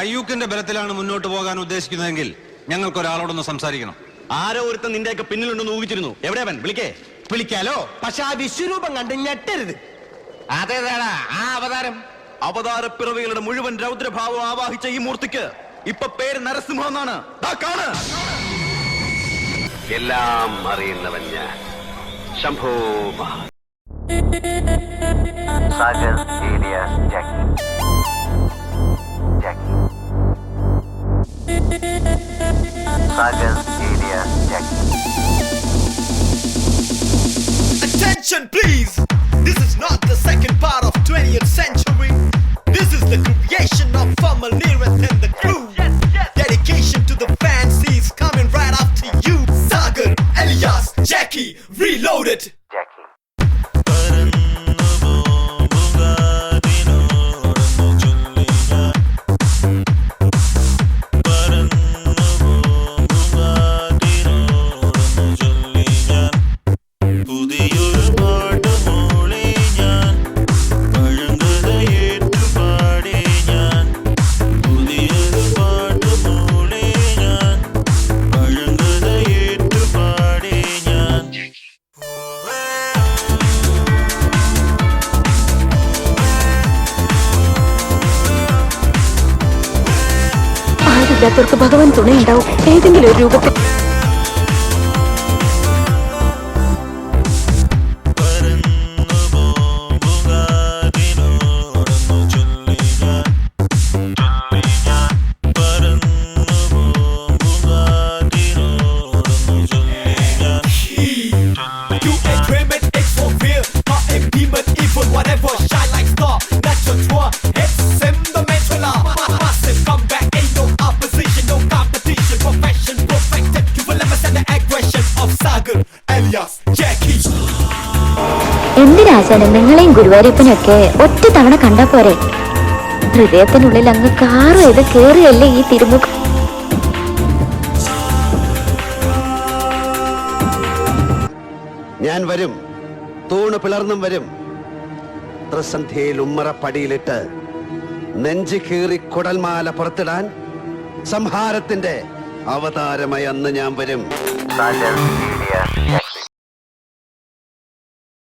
കയ്യൂക്കിന്റെ ബലത്തിലാണ് മുന്നോട്ട് പോകാൻ ഉദ്ദേശിക്കുന്നതെങ്കിൽ ഞങ്ങൾക്കൊരാളോടൊന്ന് സംസാരിക്കണം. ആരോ ഒരുത്തൻ നിന്റെയൊക്കെ പിന്നിലുണ്ടെന്ന് ഊഹിച്ചിരുന്നു. എവിടെ അവൻ? വിളിക്കാലോ, പക്ഷെ ആ വിശ്വരൂപം കണ്ട് ഞെട്ടരുത്. അതേതാടാ ആ അവതാരം? അവതാരപ്പിറവികളുടെ മുഴുവൻ രൗദ്രഭാവം ആവാഹിച്ച ഈ മൂർത്തിക്ക് ഇപ്പൊ പേര് നരസിംഹം എന്നാണ്. എല്ലാം അറിയുന്നവൻ ഞാൻ, ശംഭോ സാഗർ ഏലിയാസ് ജാക്കി. സാഗർ ഏലിയാസ് ജാക്കി. Attention please, this is not the second part of 20th century. This is the creation of Famal Neerath and the crew. Dedication to the fans is coming right after you. Sagar alias Jackie reloaded. Jackie. ഇല്ലാത്തവർക്ക് ഭഗവാൻ തുണയുണ്ടാവും ഏതെങ്കിലും ഒരു രൂപത്തിൽ. എന്തിനാശാനും നിങ്ങളെയും ഗുരുവായൂരപ്പനെയൊക്കെ ഒറ്റ തവണ കണ്ടാ പോരെ? ഹൃദയത്തിനുള്ളിൽ അങ്ങ് കാറ് ചെയ്ത് കേറിയല്ലേ ഈ തിരുമുഖം. ഞാൻ വരും, തൂണ് പിളർന്നും വരും. ത്രിസന്ധ്യയിൽ ഉമ്മറപ്പടിയിലിട്ട് നെഞ്ചു കീറി കുടൽമാല പുറത്തിടാൻ സംഹാരത്തിന്റെ അവതാരമായി അന്ന് ഞാൻ വരും. സാഗർ ഏലിയാസ്